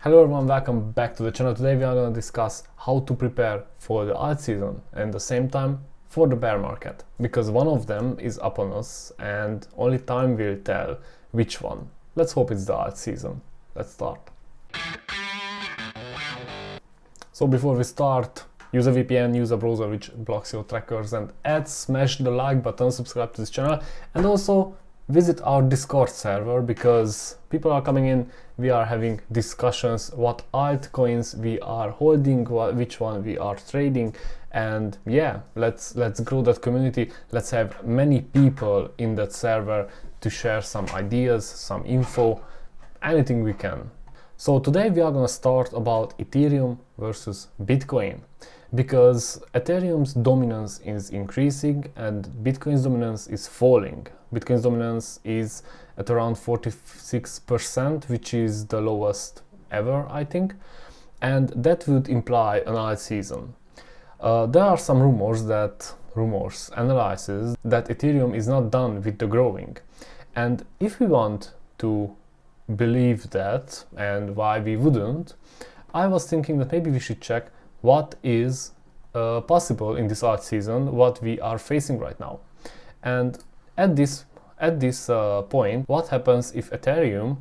Hello everyone, welcome back to the channel. Today we are going to discuss how to prepare for the alt season and at the same time for the bear market, because one of them is upon us and only time will tell which one. Let's hope it's the alt season. Let's start. So before we start, use a VPN, use a browser which blocks your trackers and ads, smash the like button, subscribe to this channel, and also visit our Discord server because people are coming in. We are having discussions what altcoins we are holding, which one we are trading, and yeah, let's grow that community. Let's have many people in that server to share some ideas, some info, anything we can. So today we are going to start about Ethereum versus Bitcoin, because Ethereum's dominance is increasing and Bitcoin's dominance is falling. Bitcoin's dominance is at around 46%, which is the lowest ever, I think, and that would imply an alt season. There are some analysis that Ethereum is not done with the growing, and if we want to believe that, and why we wouldn't, I was thinking that maybe we should check what is possible in this alt season, what we are facing right now. And at this point, what happens if Ethereum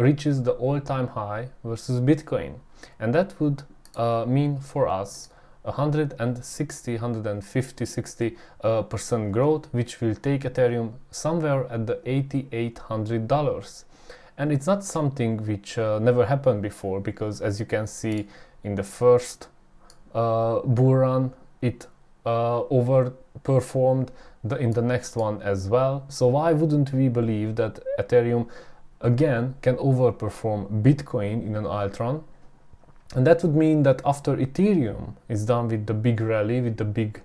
reaches the all-time high versus Bitcoin? And that would mean for us 160% growth, which will take Ethereum somewhere at the $8,800. And it's not something which never happened before, because as you can see in the first bull run, it overperformed in the next one as well. So why wouldn't we believe that Ethereum again can overperform Bitcoin in an alt run? And that would mean that after Ethereum is done with the big rally, with the big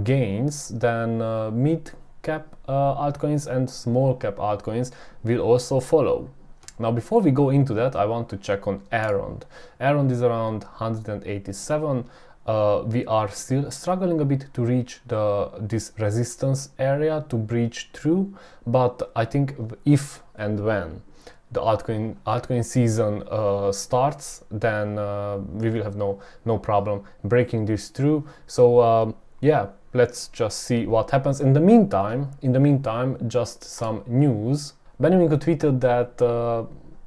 gains, then mid-cap altcoins and small-cap altcoins will also follow. Now, before we go into that, I want to check on Elrond. Elrond is around 187. We are still struggling a bit to reach this resistance area to breach through, but I think if and when the altcoin season starts, then we will have no problem breaking this through. So yeah, let's just see what happens. In the meantime, just some news. Benjamin tweeted that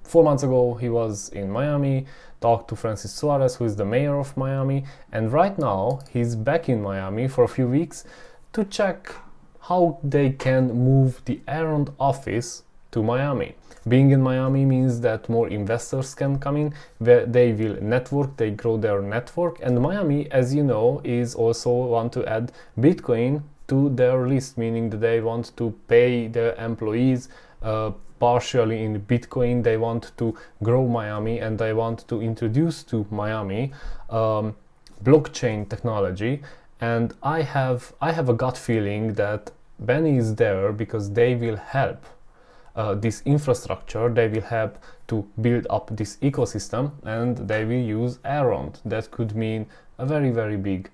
4 months ago he was in Miami, talked to Francis Suarez, who is the mayor of Miami, and right now he's back in Miami for a few weeks to check how they can move the Elrond office to Miami. Being in Miami means that more investors can come in, where they will network, they grow their network, and Miami, as you know, is also want to add Bitcoin to their list, meaning that they want to pay their employees partially in Bitcoin. They want to grow Miami and they want to introduce to Miami blockchain technology. And I have a gut feeling that Benny is there because they will help this infrastructure, they will help to build up this ecosystem, and they will use Elrond. That could mean a very, very big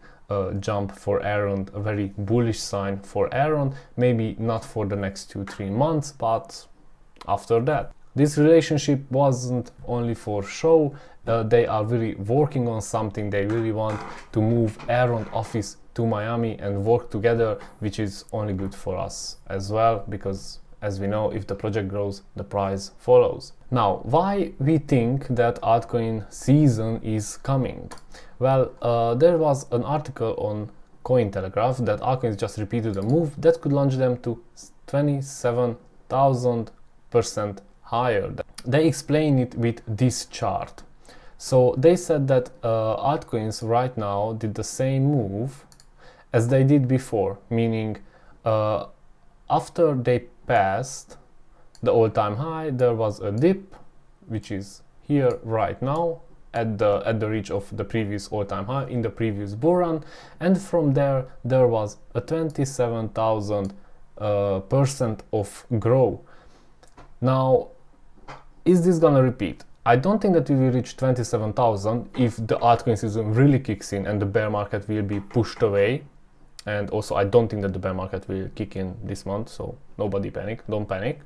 jump for Elrond, a very bullish sign for Elrond, maybe not for the next 2-3 months, but after that. This relationship wasn't only for show, they are really working on something. They really want to move Elrond office to Miami and work together, which is only good for us as well, because as we know, if the project grows, the price follows. Now, why we think that altcoin season is coming? Well, there was an article on Cointelegraph that altcoins just repeated a move that could launch them to 27,000% higher. They explain it with this chart. So they said that altcoins right now did the same move as they did before, meaning after they passed the all-time high, there was a dip, which is here right now at the reach of the previous all-time high in the previous bull run, and from there was a 27,000% of growth. Now, is this gonna repeat? I don't think that we will reach 27,000 if the altcoin season really kicks in and the bear market will be pushed away. And also, I don't think that the bear market will kick in this month, so nobody panic, don't panic.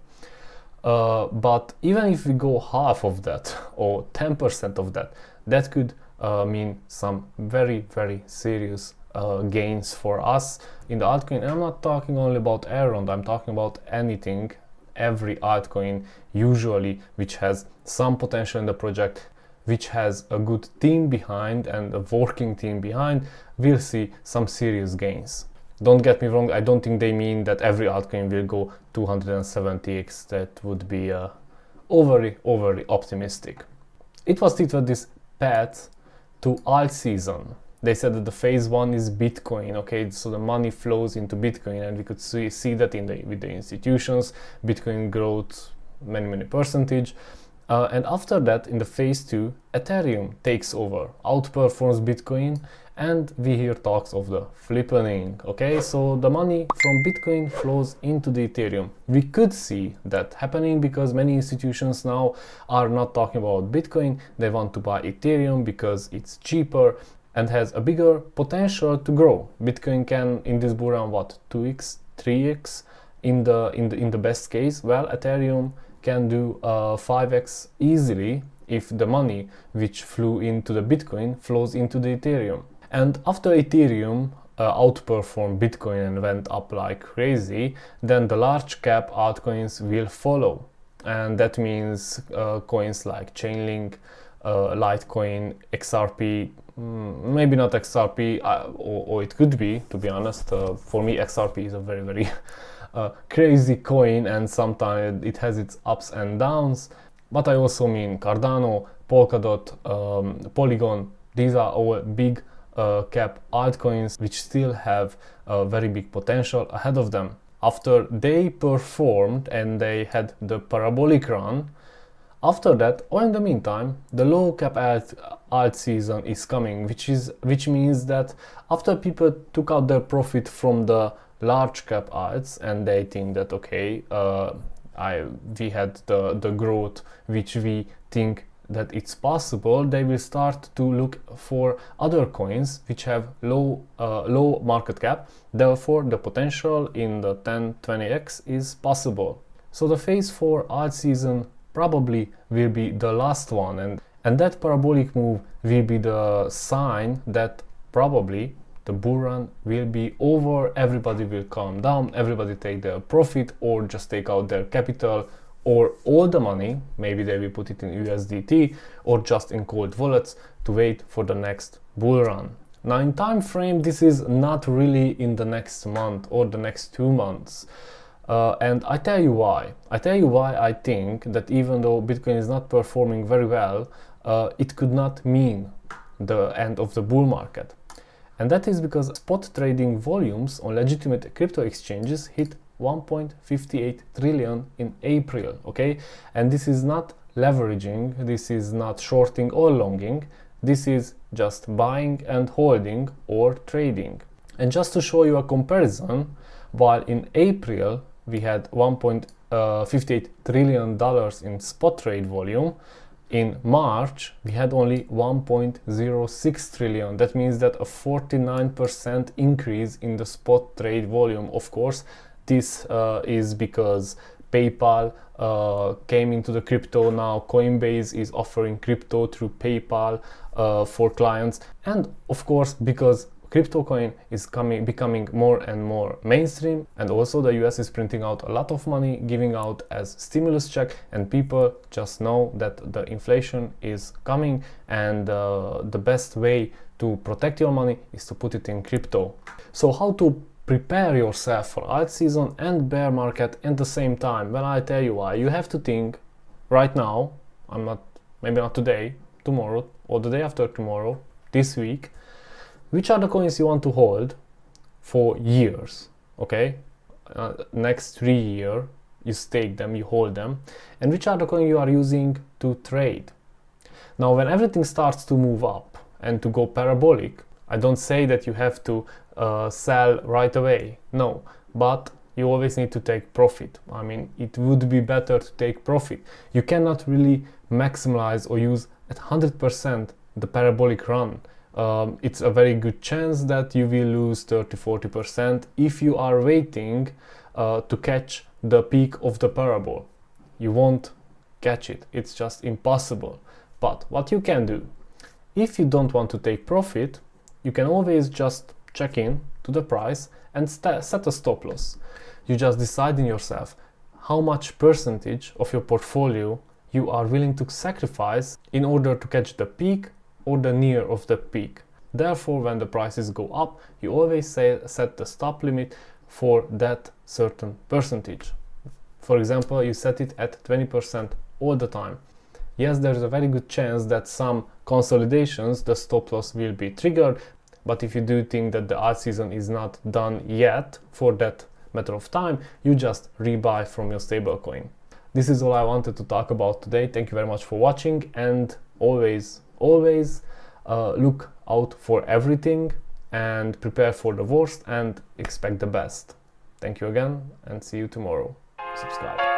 But even if we go half of that or 10% of that, that could mean some very, very serious gains for us in the altcoin. And I'm not talking only about Elrond, I'm talking about anything, every altcoin usually which has some potential in the project, which has a good team behind and a working team behind, will see some serious gains. Don't get me wrong, I don't think they mean that every altcoin will go 270x. That would be overly optimistic. It was tweeted this path to Altseason. They said that the phase 1 is Bitcoin, okay, so the money flows into Bitcoin, and we could see that with the institutions, Bitcoin growth many percentage. And after that, in the phase 2, Ethereum takes over, outperforms Bitcoin, and we hear talks of the flippening, okay? So the money from Bitcoin flows into the Ethereum. We could see that happening because many institutions now are not talking about Bitcoin, they want to buy Ethereum because it's cheaper and has a bigger potential to grow. Bitcoin can, in this bull run, what, 2x, 3x in the best case? Well, Ethereum can do 5x easily if the money which flew into the Bitcoin flows into the Ethereum. And after Ethereum outperformed Bitcoin and went up like crazy, then the large cap altcoins will follow. And that means coins like Chainlink, Litecoin, XRP, maybe not XRP, or it could be, to be honest. For me, XRP is a very crazy coin, and sometimes it has its ups and downs. But I also mean Cardano, Polkadot, Polygon. These are all big cap altcoins which still have very big potential ahead of them. After they performed and they had the parabolic run, after that, or in the meantime, the low cap alt season is coming, which means that after people took out their profit from the large cap alts and they think that okay, we had the growth which we think that it's possible, they will start to look for other coins which have low market cap. Therefore, the potential in the 10-20x is possible. So the phase 4 alt season probably will be the last one, and that parabolic move will be the sign that probably the bull run will be over, everybody will calm down, everybody take their profit or just take out their capital or all the money, maybe they will put it in USDT or just in cold wallets to wait for the next bull run. Now in time frame, this is not really in the next month or the next 2 months. And I tell you why. I think that even though Bitcoin is not performing very well, it could not mean the end of the bull market. And that is because spot trading volumes on legitimate crypto exchanges hit 1.58 trillion in April, okay? And this is not leveraging, this is not shorting or longing, this is just buying and holding or trading. And just to show you a comparison, while in April we had $1.58 trillion in spot trade volume, in March we had only 1.06 trillion. That means that a 49% increase in the spot trade volume. Of course, this is because PayPal came into the crypto. Now Coinbase is offering crypto through PayPal for clients, and of course because crypto coin is becoming more and more mainstream, and also the US is printing out a lot of money, giving out as stimulus check, and people just know that the inflation is coming, and the best way to protect your money is to put it in crypto. So how to prepare yourself for alt season and bear market at the same time? Well, I tell you why. You have to think right now, maybe not today, tomorrow, or the day after tomorrow, this week, which are the coins you want to hold for years, okay? Next 3 years, you stake them, you hold them, and which are the coins you are using to trade. Now, when everything starts to move up and to go parabolic, I don't say that you have to sell right away, no, but you always need to take profit. I mean, it would be better to take profit. You cannot really maximize or use at 100% the parabolic run. It's a very good chance that you will lose 30-40% if you are waiting to catch the peak of the parabol. you won't catch it. It's just impossible. But what you can do, if you don't want to take profit, you can always just check in to the price and set a stop loss. You just decide in yourself how much percentage of your portfolio you are willing to sacrifice in order to catch the peak or the near of the peak. Therefore, when the prices go up, you always set the stop limit for that certain percentage. For example, you set it at 20% all the time. Yes, there's a very good chance that some consolidations, the stop loss will be triggered, but if you do think that the alt season is not done yet for that matter of time, you just rebuy from your stablecoin. This is all I wanted to talk about today. Thank you very much for watching, and always look out for everything and prepare for the worst and expect the best. Thank you again, and see you tomorrow. Subscribe.